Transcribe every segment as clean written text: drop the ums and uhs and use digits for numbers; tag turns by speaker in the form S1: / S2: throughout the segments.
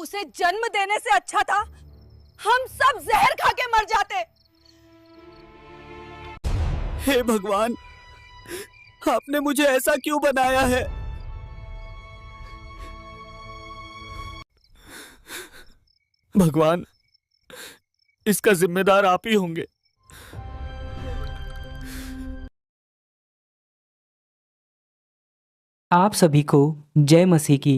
S1: उसे जन्म देने से अच्छा था हम सब जहर खा के मर जाते।
S2: हे भगवान, आपने मुझे ऐसा क्यों बनाया है? भगवान, इसका जिम्मेदार आप ही होंगे।
S3: आप सभी को जय मसीह की।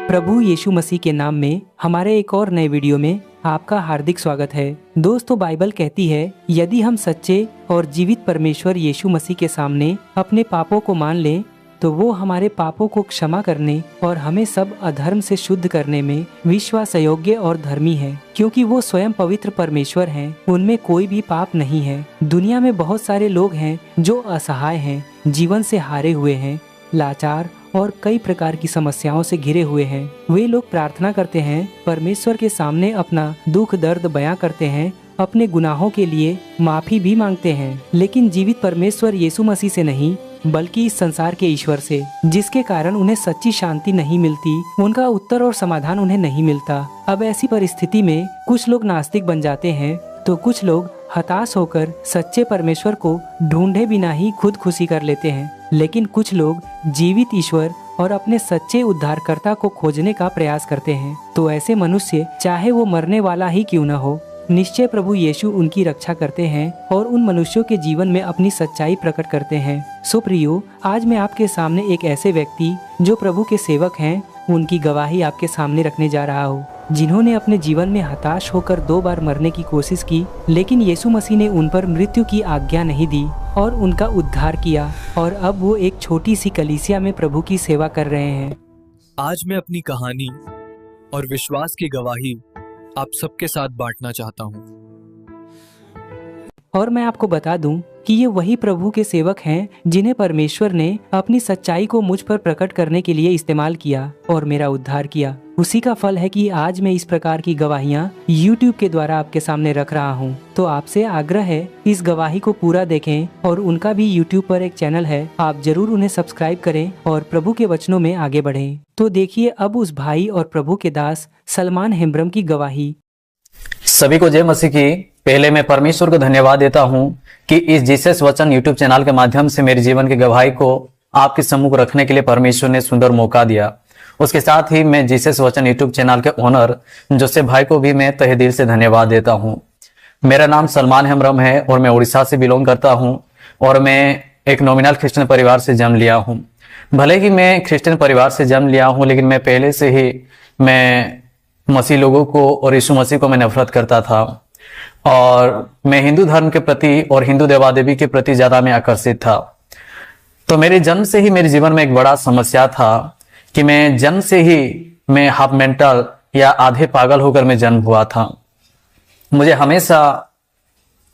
S3: प्रभु यीशु मसीह के नाम में हमारे एक और नए वीडियो में आपका हार्दिक स्वागत है। दोस्तों, बाइबल कहती है यदि हम सच्चे और जीवित परमेश्वर यीशु मसीह के सामने अपने पापों को मान लें तो वो हमारे पापों को क्षमा करने और हमें सब अधर्म से शुद्ध करने में विश्वास योग्य और धर्मी है, क्योंकि वो स्वयं पवित्र परमेश्वर हैं। उनमें कोई भी पाप नहीं है। दुनिया में बहुत सारे लोग हैं जो असहाय हैं, जीवन से हारे हुए हैं, लाचार और कई प्रकार की समस्याओं से घिरे हुए हैं। वे लोग प्रार्थना करते हैं, परमेश्वर के सामने अपना दुख दर्द बयां करते हैं, अपने गुनाहों के लिए माफी भी मांगते हैं, लेकिन जीवित परमेश्वर यीशु मसीह से नहीं बल्कि इस संसार के ईश्वर से, जिसके कारण उन्हें सच्ची शांति नहीं मिलती, उनका उत्तर और समाधान उन्हें नहीं मिलता। अब ऐसी परिस्थिति में कुछ लोग नास्तिक बन जाते हैं तो कुछ लोग हताश होकर सच्चे परमेश्वर को ढूंढे बिना ही खुद खुशी कर लेते हैं, लेकिन कुछ लोग जीवित ईश्वर और अपने सच्चे उद्धारकर्ता को खोजने का प्रयास करते हैं। तो ऐसे मनुष्य, चाहे वो मरने वाला ही क्यों न हो, निश्चय प्रभु यीशु उनकी रक्षा करते हैं और उन मनुष्यों के जीवन में अपनी सच्चाई प्रकट करते हैं। सो प्रियो, आज मैं आपके सामने एक ऐसे व्यक्ति जो प्रभु के सेवक हैं, उनकी गवाही आपके सामने रखने जा रहा हूँ, जिन्होंने अपने जीवन में हताश होकर 2 बार मरने की कोशिश की, लेकिन यीशु मसीह ने उन पर मृत्यु की आज्ञा नहीं दी और उनका उद्धार किया, और अब वो एक छोटी सी कलीसिया में प्रभु की सेवा कर रहे हैं।
S2: आज मैं अपनी कहानी और विश्वास की गवाही आप सबके साथ बांटना चाहता हूँ।
S3: और मैं आपको बता दूं कि ये वही प्रभु के सेवक हैं जिन्हें परमेश्वर ने अपनी सच्चाई को मुझ पर प्रकट करने के लिए इस्तेमाल किया और मेरा उद्धार किया। उसी का फल है कि आज मैं इस प्रकार की गवाहियां YouTube के द्वारा आपके सामने रख रहा हूं। तो आपसे आग्रह है, इस गवाही को पूरा देखें, और उनका भी YouTube पर एक चैनल है, आप जरूर उन्हें सब्सक्राइब करें और प्रभु के वचनों में आगे बढ़ें। तो देखिए अब उस भाई और प्रभु के दास सलमान हेम्ब्रम की गवाही।
S4: सभी को जय मसीह की। पहले मैं परमेश्वर को धन्यवाद देता हूं कि इस जीसस वचन यूट्यूब चैनल के माध्यम से मेरे जीवन की गवाही को आपके सम्मुख रखने के लिए परमेश्वर ने सुंदर मौका दिया। उसके साथ ही मैं जीसस वचन यूट्यूब चैनल के ओनर जोसेफ भाई को भी मैं तहे दिल से धन्यवाद देता हूं। मेरा नाम सलमान हेम्ब्रम है और मैं उड़ीसा से बिलोंग करता हूं और मैं एक नॉमिनल क्रिश्चियन परिवार से जन्म लिया हूं। भले ही मैं क्रिश्चियन परिवार से जन्म लिया हूं, लेकिन मैं पहले से ही मैं मसीह लोगों को और यीशु मसीह को मैं नफरत करता था, और मैं हिंदू धर्म के प्रति और हिंदू देवा देवी के प्रति ज्यादा मैं आकर्षित था। तो मेरे जन्म से ही मेरे जीवन में एक बड़ा समस्या था कि मैं जन्म से ही मैं हाफ मेंटल या आधे पागल होकर मैं जन्म हुआ था। मुझे हमेशा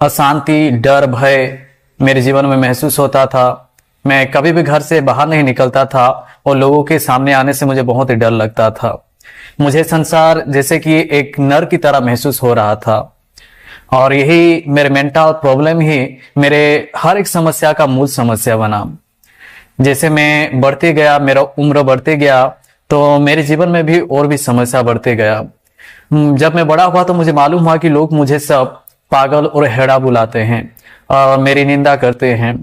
S4: अशांति, डर, भय मेरे जीवन में महसूस होता था। मैं कभी भी घर से बाहर नहीं निकलता था और लोगों के सामने आने से मुझे बहुत ही डर लगता था। मुझे संसार जैसे कि एक नर की तरह महसूस हो रहा था, और यही मेरे मेंटल प्रॉब्लम ही मेरे हर एक समस्या का मूल समस्या बना। जैसे मैं बढ़ते गया, मेरा उम्र बढ़ते गया, तो मेरे जीवन में भी और भी समस्या बढ़ते गया। जब मैं बड़ा हुआ तो मुझे मालूम हुआ कि लोग मुझे सब पागल और हेड़ा बुलाते हैं और मेरी निंदा करते हैं।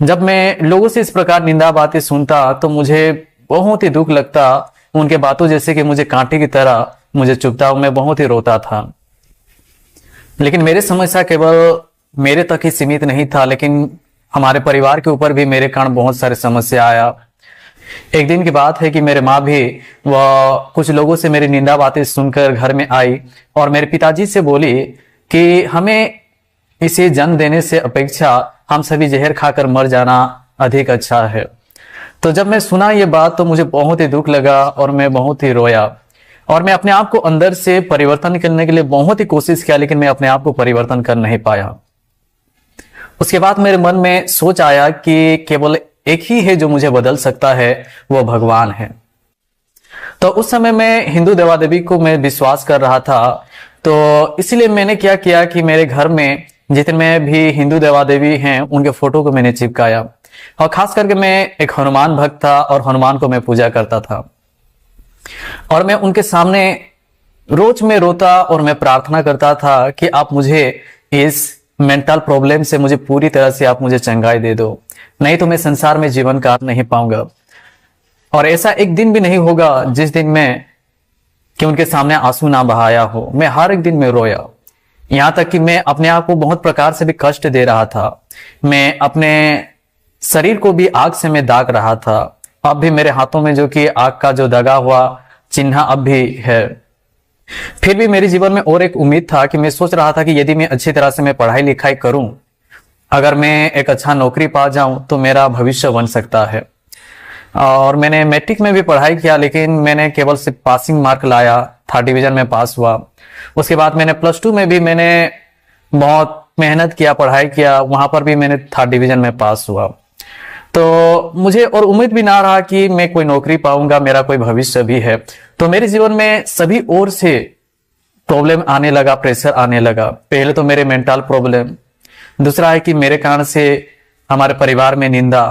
S4: जब मैं लोगों से इस प्रकार निंदा बातें सुनता तो मुझे बहुत ही दुख लगता। उनके बातों जैसे कि मुझे कांटे की तरह मुझे चुभता, मैं बहुत ही रोता था। लेकिन मेरी समस्या केवल मेरे तक ही सीमित नहीं था, लेकिन हमारे परिवार के ऊपर भी मेरे कारण बहुत सारे समस्या आया। एक दिन की बात है कि मेरे माँ भी वह कुछ लोगों से मेरी निंदा बातें सुनकर घर में आई और मेरे पिताजी से बोली कि हमें इसे जन्म देने से अपेक्षा हम सभी जहर खाकर मर जाना अधिक अच्छा है। तो जब मैं सुना ये बात तो मुझे बहुत ही दुख लगा और मैं बहुत ही रोया, और मैं अपने आप को अंदर से परिवर्तन करने के लिए बहुत ही कोशिश किया, लेकिन मैं अपने आप को परिवर्तन कर नहीं पाया। उसके बाद मेरे मन में सोच आया कि केवल एक ही है जो मुझे बदल सकता है, वो भगवान है। तो उस समय मैं हिंदू देवा देवी को मैं विश्वास कर रहा था, तो इसलिए मैंने क्या किया कि मेरे घर में जितने भी हिंदू देवा देवी हैं उनके फोटो को मैंने चिपकाया, और खास करके मैं एक हनुमान भक्त था और हनुमान को मैं पूजा करता था। और मैं उनके सामने रोज में रोता और मैं प्रार्थना करता था कि आप मुझे इस मेंटल प्रॉब्लम से मुझे पूरी तरह से आप मुझे चंगाई दे दो, नहीं तो मैं संसार में जीवन काट नहीं पाऊंगा। और ऐसा एक दिन भी नहीं होगा जिस दिन मैं कि उनके सामने आंसू ना बहाया हो। मैं हर एक दिन में रोया, यहां तक कि मैं अपने आप को बहुत प्रकार से भी कष्ट दे रहा था। मैं अपने शरीर को भी आग से मैं दाग रहा था। अब भी मेरे हाथों में जो कि आग का जो दगा हुआ चिन्ह अब भी है। फिर भी मेरे जीवन में और एक उम्मीद था कि मैं सोच रहा था कि यदि मैं अच्छी तरह से मैं पढ़ाई लिखाई करूं, अगर मैं एक अच्छा नौकरी पा जाऊं तो मेरा भविष्य बन सकता है। और मैंने मैट्रिक में भी पढ़ाई किया, लेकिन मैंने केवल सिर्फ पासिंग मार्क लाया, 3rd डिवीजन में पास हुआ। उसके बाद मैंने +2 में भी मैंने बहुत मेहनत किया, पढ़ाई किया, वहां पर भी मैंने 3rd डिवीजन में पास हुआ। तो मुझे और उम्मीद भी ना रहा कि मैं कोई नौकरी पाऊंगा, मेरा कोई भविष्य भी है। तो मेरे जीवन में सभी ओर से प्रॉब्लम आने लगा, प्रेशर आने लगा। पहले तो मेरे मेंटल प्रॉब्लम, दूसरा है कि मेरे कारण से हमारे परिवार में निंदा,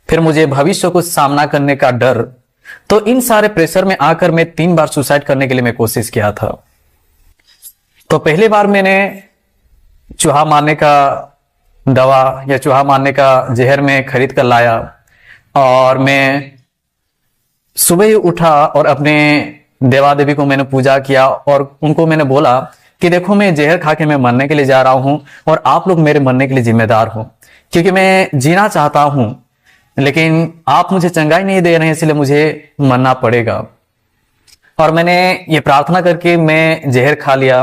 S4: फिर मुझे भविष्य को सामना करने का डर। तो इन सारे प्रेशर में आकर मैं 3 बार सुसाइड करने के लिए मैं कोशिश किया था। तो पहली बार मैंने चूहा मारने का दवा या चूहा मारने का जहर में खरीद कर लाया, और मैं सुबह ही उठा और अपने देवा देवी को मैंने पूजा किया और उनको मैंने बोला कि देखो, मैं जहर खा के मैं मरने के लिए जा रहा हूं और आप लोग मेरे मरने के लिए जिम्मेदार हो, क्योंकि मैं जीना चाहता हूं, लेकिन आप मुझे चंगाई नहीं दे रहे हैं, इसलिए मुझे मरना पड़ेगा। और मैंने ये प्रार्थना करके मैं जहर खा लिया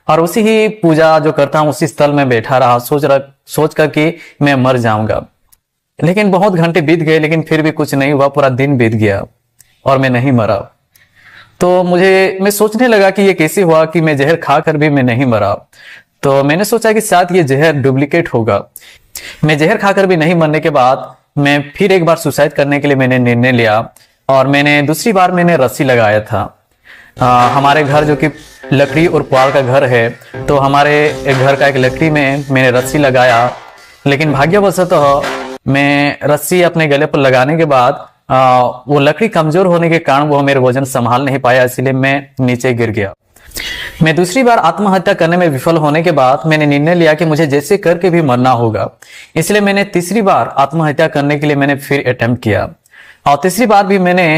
S4: और उसी ही पूजा जो करता हूं उसी स्थल में बैठा रहा, सोच कर कि मैं मर जाऊंगा। लेकिन बहुत घंटे बीत गए, लेकिन फिर भी कुछ नहीं हुआ। पूरा दिन बीत गया और मैं नहीं मरा। तो मैं सोचने लगा कि ये कैसे हुआ कि मैं जहर खाकर भी मैं नहीं मरा। तो मैंने सोचा कि शायद ये जहर डुप्लीकेट होगा। मैं जहर खाकर भी नहीं मरने के बाद मैं फिर एक बार सुसाइड करने के लिए मैंने निर्णय लिया, और मैंने दूसरी बार मैंने रस्सी लगाया था। हमारे घर जो कि लकड़ी और पुआल का घर है, तो हमारे घर का एक लकड़ी में मैंने रस्सी लगाया, लेकिन भाग्यवशतः मैं रस्सी अपने गले पर लगाने के बाद वो लकड़ी कमजोर होने के कारण वो मेरे वजन संभाल नहीं पाया, इसलिए मैं नीचे गिर गया। मैं दूसरी बार आत्महत्या करने में विफल होने के बाद मैंने निर्णय लिया कि मुझे जैसे करके भी मरना होगा, इसलिए मैंने तीसरी बार आत्महत्या करने के लिए मैंने फिर अटेम्प्ट किया। और तीसरी बार भी मैंने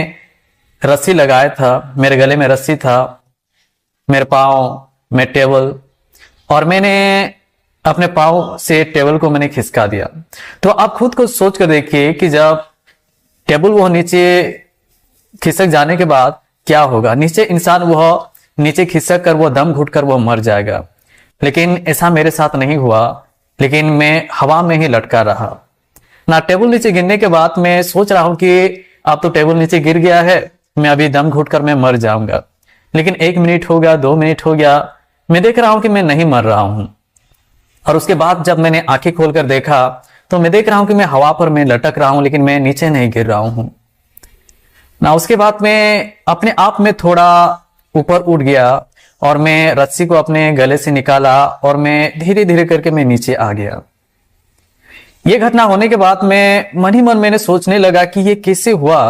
S4: रस्सी लगाया था, मेरे गले में रस्सी था, मेरे पाँव में टेबल, और मैंने अपने पाँव से टेबल को मैंने खिसका दिया। तो आप खुद को सोच कर देखिए कि जब टेबल वो नीचे खिसक जाने के बाद क्या होगा। नीचे इंसान वह नीचे खिसक कर वो दम घुट कर वो मर जाएगा, लेकिन ऐसा मेरे साथ नहीं हुआ, लेकिन मैं हवा में ही लटका रहा ना। टेबल नीचे गिरने के बाद मैं सोच रहा हूं कि अब तो टेबल नीचे गिर गया है, मैं अभी दम घुट कर मैं मर जाऊंगा। लेकिन 1 मिनट हो गया, 2 मिनट हो गया, मैं देख रहा हूं कि मैं नहीं मर रहा हूं। और उसके बाद जब मैंने आंखें खोलकर देखा तो मैं देख रहा हूं कि मैं हवा पर मैं लटक रहा हूं, लेकिन मैं नीचे नहीं गिर रहा हूं ना। उसके बाद मैं अपने आप में थोड़ा ऊपर उठ गया और मैं रस्सी को अपने गले से निकाला और मैं धीरे धीरे करके मैं नीचे आ गया। यह घटना होने के बाद मैं मन ही मन मैंने सोचने लगा कि ये कैसे हुआ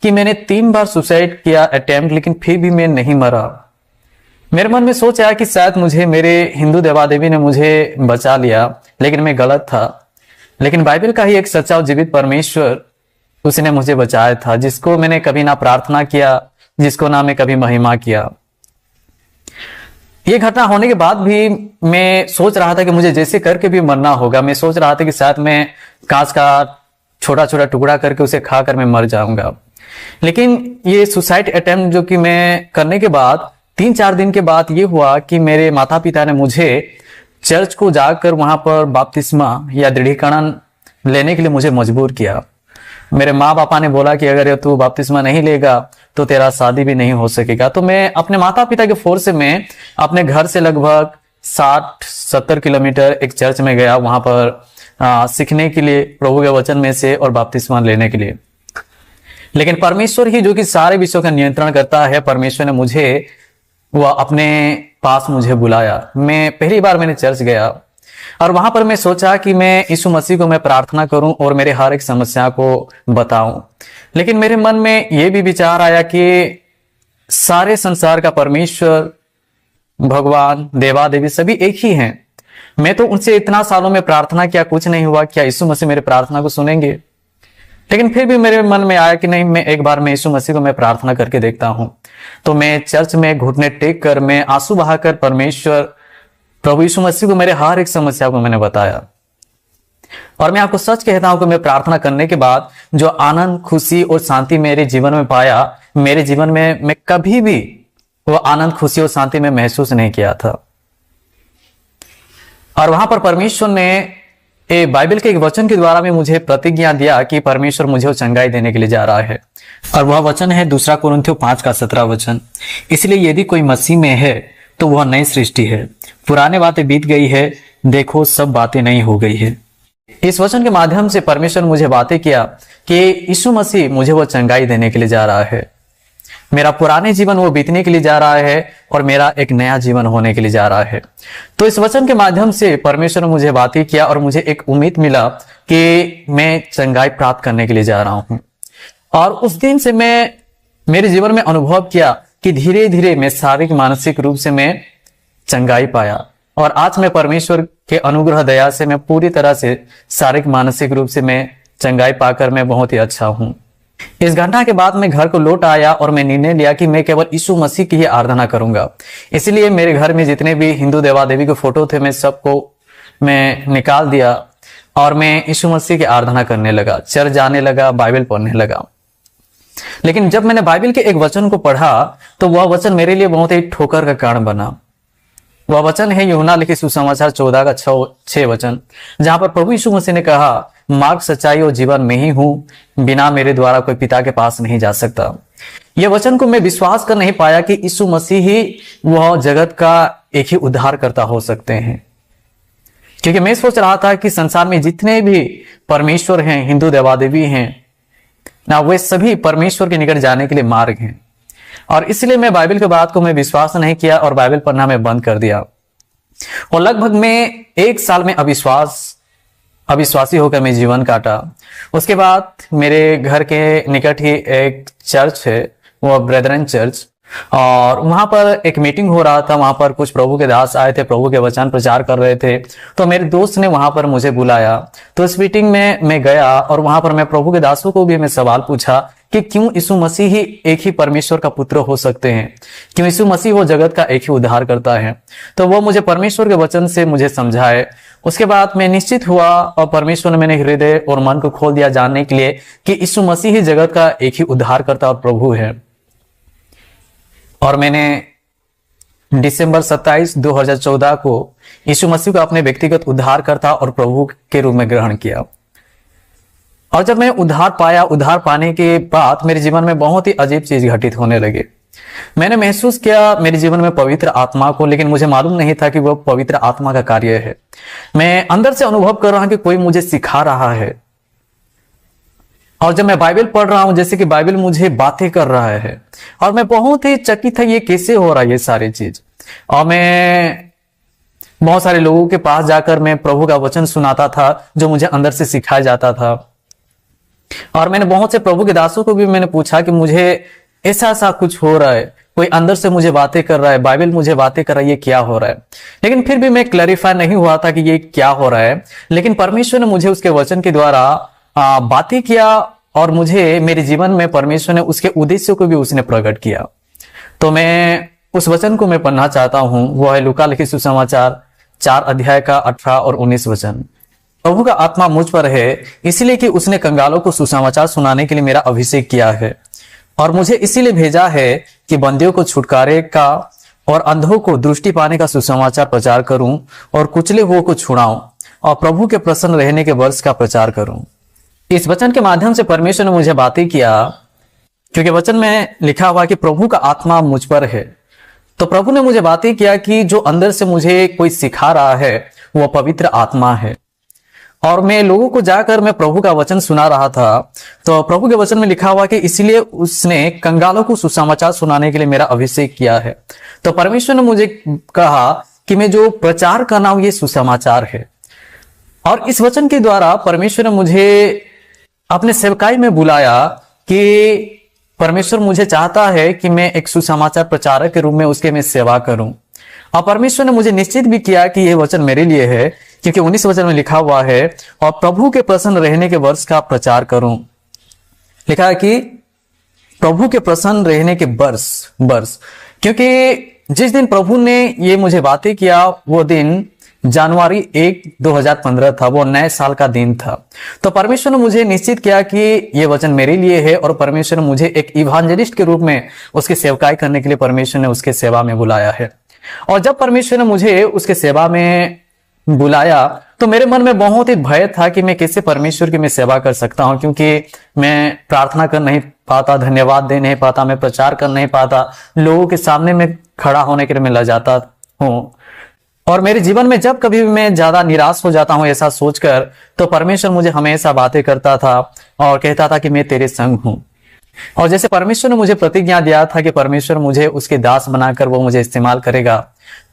S4: कि मैंने 3 बार सुसाइड किया अटेम्प्ट, लेकिन फिर भी मैं नहीं मरा। मेरे मन में सोच आया कि शायद मुझे मेरे हिंदू देवा देवी ने मुझे बचा लिया, लेकिन मैं गलत था। लेकिन बाइबल का ही एक सच्चा और जीवित परमेश्वर, उसने मुझे बचाया था, जिसको मैंने कभी ना प्रार्थना किया, जिसको ना मैं कभी महिमा किया। ये घटना होने के बाद भी मैं सोच रहा था कि मुझे जैसे करके भी मरना होगा। मैं सोच रहा था कि शायद मैं कांच का छोटा छोटा टुकड़ा करके उसे खाकर मैं मर जाऊंगा। लेकिन ये सुसाइड अटेम्प्ट जो कि मैं करने के बाद 3-4 दिन के बाद ये हुआ कि मेरे माता पिता ने मुझे चर्च को जाकर वहां पर बपतिस्मा या दृढ़ीकरण लेने के लिए मुझे मजबूर किया। मेरे माँ पापा ने बोला कि अगर तू बपतिस्मा नहीं लेगा तो तेरा शादी भी नहीं हो सकेगा। तो मैं अपने माता पिता के फोर्स में अपने घर से लगभग 60-70 किलोमीटर एक चर्च में गया, वहां पर सीखने के लिए प्रभु के वचन में से और बपतिस्मा लेने के लिए। लेकिन परमेश्वर ही जो कि सारे विषयों का नियंत्रण करता है, परमेश्वर ने मुझे वह अपने पास मुझे बुलाया। मैं पहली बार मैंने चर्च गया और वहां पर मैं सोचा कि मैं यीशु मसीह को मैं प्रार्थना करूं और मेरे हर एक समस्या को बताऊं। लेकिन मेरे मन में यह भी विचार आया कि सारे संसार का परमेश्वर, भगवान, देवा देवी सभी एक ही हैं। मैं तो उनसे इतना सालों में प्रार्थना किया, कुछ नहीं हुआ। क्या यीशु मसीह मेरे प्रार्थना को सुनेंगे? लेकिन फिर भी मेरे मन में आया कि नहीं, मैं एक बार मैं यीशु मसीह को मैं प्रार्थना करके देखता हूं। तो मैं चर्च में घुटने टेक कर, मैं आंसू बहाकर परमेश्वर प्रभु यीशु मसीह को मेरे हर एक समस्या को मैंने बताया। और मैं आपको सच कहता हूं कि मैं प्रार्थना करने के बाद जो आनंद, खुशी और शांति मेरे जीवन में पाया, मेरे जीवन में मैं कभी भी वो आनंद, खुशी और शांति में महसूस नहीं किया था। और वहां पर परमेश्वर ने बाइबल के एक वचन के द्वारा में मुझे प्रतिज्ञा दिया कि परमेश्वर मुझे वो चंगाई देने के लिए जा रहा है। और वह वचन है 2 कुरिन्थियों 5:17 वचन। इसलिए यदि कोई मसीह में है तो वह नई सृष्टि है, पुराने बातें बीत गई है, देखो सब बातें नई हो गई है। इस वचन के माध्यम से परमेश्वर मुझे बातें किया कि यीशु मसीह मुझे वो चंगाई देने के लिए जा रहा है। मेरा पुराने जीवन वो बीतने के लिए जा रहा है और मेरा एक नया जीवन होने के लिए जा रहा है। तो इस वचन के माध्यम से परमेश्वर ने मुझे बातें किया और मुझे एक उम्मीद मिला कि मैं चंगाई प्राप्त करने के लिए जा रहा हूं। और उस दिन से मैं मेरे जीवन में अनुभव किया कि धीरे धीरे मैं शारीरिक, मानसिक रूप से मैं चंगाई पाया। और आज मैं परमेश्वर के अनुग्रह दया से मैं पूरी तरह से शारीरिक, मानसिक रूप से मैं चंगाई पाकर मैं बहुत ही अच्छा हूं। इस घटना के बाद मैं घर को लौट आया और मैं निर्णय लिया कि मैं केवल यीशु मसीह की ही आराधना करूंगा। इसलिए मेरे घर में जितने भी हिंदू देवा देवी के फोटो थे, मैं सबको मैं निकाल दिया और मैं यीशु मसीह की आराधना करने लगा, चर्च जाने लगा, बाइबल पढ़ने लगा। लेकिन जब मैंने बाइबल के एक वचन को पढ़ा तो वह वचन मेरे लिए बहुत ही ठोकर का कारण बना। वह वचन है यूहन्ना लिखित सुसमाचार 14:6 वचन, जहां पर प्रभु यीशु मसीह ने कहा, मार्ग, सच्चाई और जीवन में ही हूं, बिना मेरे द्वारा कोई पिता के पास नहीं जा सकता। यह वचन को मैं विश्वास कर नहीं पाया कि यीशु मसीह ही वह जगत का एक ही उद्धारकर्ता हो सकते हैं। क्योंकि मैं सोच रहा था कि संसार में जितने भी परमेश्वर हैं, हिंदू देवादेवी हैं ना, वे सभी परमेश्वर के निकट जाने के लिए मार्ग हैं। और इसलिए मैं बाइबल के बात को मैं विश्वास नहीं किया और बाइबल पढ़ना मैं बंद कर दिया। और लगभग मैं 1 साल में अविश्वासी होकर मैं जीवन काटा। उसके बाद मेरे घर के निकट ही एक चर्च है, वो ब्रेदरन चर्च, और वहां पर एक मीटिंग हो रहा था। वहां पर कुछ प्रभु के दास आए थे, प्रभु के वचन प्रचार कर रहे थे। तो मेरे दोस्त ने वहां पर मुझे बुलाया। तो इस मीटिंग में मैं गया और वहां पर मैं प्रभु के दासों को भी मैं सवाल पूछा कि क्यों यीशु मसीह ही एक ही परमेश्वर का पुत्र हो सकते हैं, क्यों यीशु मसीह वो जगत का एक ही उद्धार करता है। तो वो मुझे परमेश्वर के वचन से मुझे समझाए। उसके बाद मैं निश्चित हुआ और परमेश्वर ने मेरे हृदय और मन को खोल दिया जानने के लिए कि यीशु मसीह ही जगत का एक ही उद्धार करता और प्रभु है। और मैंने दिसंबर 27, 2014 को यीशु मसीह को अपने व्यक्तिगत उद्धारकर्ता और प्रभु के रूप में ग्रहण किया। और जब मैं उद्धार पाया, उद्धार पाने के बाद मेरे जीवन में बहुत ही अजीब चीज घटित होने लगे। मैंने महसूस किया मेरे जीवन में पवित्र आत्मा को, लेकिन मुझे मालूम नहीं था कि वह पवित्र आत्मा का कार्य है। मैं अंदर से अनुभव कर रहा हूं कि कोई मुझे सिखा रहा है। और जब मैं बाइबल पढ़ रहा हूं, जैसे कि बाइबल मुझे बातें कर रहा है और मैं बहुत ही चकित था, ये कैसे हो रहा है ये सारी चीज। और मैं बहुत सारे लोगों के पास जाकर मैं प्रभु का वचन सुनाता था, जो मुझे अंदर से सिखाया जाता था। और मैंने बहुत से प्रभु के दासों को भी मैंने पूछा कि मुझे ऐसा कुछ हो रहा है, कोई अंदर से मुझे बातें कर रहा है, बाइबल मुझे बातें कर रहा है, ये क्या हो रहा है। लेकिन फिर भी मैं क्लैरिफाई नहीं हुआ था कि ये क्या हो रहा है। लेकिन परमेश्वर ने मुझे उसके वचन के द्वारा बातें किया और मुझे मेरे जीवन में परमेश्वर ने उसके उद्देश्य को भी उसने प्रकट किया। तो मैं उस वचन को मैं पढ़ना चाहता हूं। वो है लूका लिखित सुसमाचार 4 अध्याय का 18 और 19 वचन। प्रभु का आत्मा मुझ पर है, इसलिए कि उसने कंगालों को सुसमाचार सुनाने के लिए मेरा अभिषेक किया है, और मुझे इसीलिए भेजा है कि बंदियों को छुटकारे का और अंधों को दृष्टि पाने का सुसमाचार प्रचार करूं, और कुचले हुओं को छुड़ाऊं, और प्रभु के प्रसन्न रहने के वर्ष का प्रचार करूं। इस वचन के माध्यम से परमेश्वर ने मुझे बातें किया, क्योंकि वचन में लिखा हुआ कि प्रभु का आत्मा मुझ पर है। तो प्रभु ने मुझे बातें किया कि जो अंदर से मुझे कोई सिखा रहा है वह पवित्र आत्मा है। और मैं लोगों को जाकर मैं प्रभु का वचन सुना रहा था। तो प्रभु के वचन में लिखा हुआ कि इसलिए उसने कंगालों को सुसमाचार सुनाने के लिए मेरा अभिषेक किया है। तो परमेश्वर ने मुझे कहा कि मैं जो प्रचार करना हूं ये सुसमाचार है। और इस वचन के द्वारा परमेश्वर ने मुझे अपने सेवकाई में बुलाया कि परमेश्वर मुझे चाहता है कि मैं एक सुसमाचार प्रचारक के रूप में उसके में सेवा करूं। और परमेश्वर ने मुझे निश्चित भी किया कि यह वचन मेरे लिए है, क्योंकि 19 वचन में लिखा हुआ है, और प्रभु के प्रसन्न रहने के वर्ष का प्रचार करूं। लिखा है कि प्रभु के प्रसन्न रहने के वर्ष, क्योंकि जिस दिन प्रभु ने ये मुझे बातें किया वो दिन जनवरी 1, 2015 था, वो नए साल का दिन था। तो परमेश्वर ने मुझे निश्चित किया कि ये वचन मेरे लिए है, और परमेश्वर ने मुझे एक इवांजेलिस्ट के रूप में उसकी सेवकाई करने के लिए परमेश्वर ने उसके सेवा में बुलाया है। और जब परमेश्वर ने मुझे उसके सेवा में बुलाया तो मेरे मन में बहुत ही भय था कि मैं कैसे परमेश्वर की मैं सेवा कर सकता हूं, क्योंकि मैं प्रार्थना कर नहीं पाता, धन्यवाद दे नहीं पाता, मैं प्रचार कर नहीं पाता, लोगों के सामने में खड़ा होने के लिए मैं लजाता हूं। और मेरे जीवन में जब कभी भी मैं ज्यादा निराश हो जाता हूं ऐसा सोचकर, तो परमेश्वर मुझे हमेशा बातें करता था और कहता था कि मैं तेरे संग हूं। और जैसे परमेश्वर ने मुझे प्रतिज्ञा दिया था कि परमेश्वर मुझे उसके दास बनाकर वो मुझे इस्तेमाल करेगा,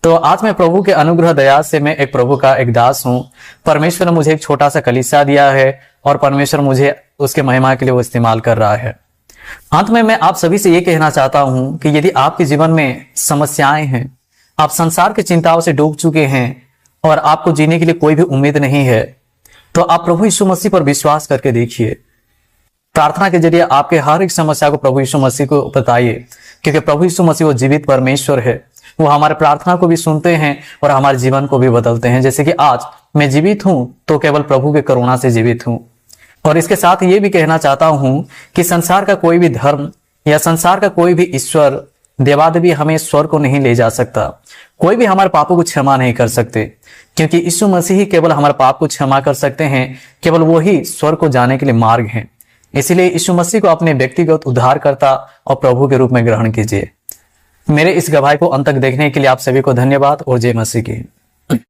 S4: तो आज मैं प्रभु के अनुग्रह दया से मैं एक प्रभु का एक दास हूं। परमेश्वर ने मुझे एक छोटा सा कलीसिया दिया है और परमेश्वर मुझे उसके महिमा के लिए वो इस्तेमाल कर रहा है। अंत में मैं आप सभी से ये कहना चाहता हूं कि यदि आपके जीवन में समस्याएं हैं, आप संसार की चिंताओं से डूब चुके हैं और आपको जीने के लिए कोई भी उम्मीद नहीं है, तो आप प्रभु यीशु मसीह पर विश्वास करके देखिए। प्रार्थना के जरिए आपके हर एक समस्या को प्रभु यीशु मसीह को बताइए, क्योंकि प्रभु यीशु मसीह वो जीवित परमेश्वर है। वो हमारे प्रार्थना को भी सुनते हैं और हमारे जीवन को भी बदलते हैं। जैसे कि आज मैं जीवित हूं तो केवल प्रभु के करुणा से जीवित हूं। और इसके साथ ये भी कहना चाहता हूं कि संसार का कोई भी धर्म या संसार का कोई भी ईश्वर देवादेवी हमें स्वर को नहीं ले जा सकता। कोई भी हमारे पापों को क्षमा नहीं कर सकते, क्योंकि यीशु मसीह ही केवल हमारे पाप को क्षमा कर सकते हैं। केवल वो ही स्वर को जाने के लिए मार्ग है। इसीलिए यीशु मसीह को अपने व्यक्तिगत उद्धारकर्ता और प्रभु के रूप में ग्रहण कीजिए। मेरे इस गवाही को अंत तक देखने के लिए आप सभी को धन्यवाद और जय मसीह की।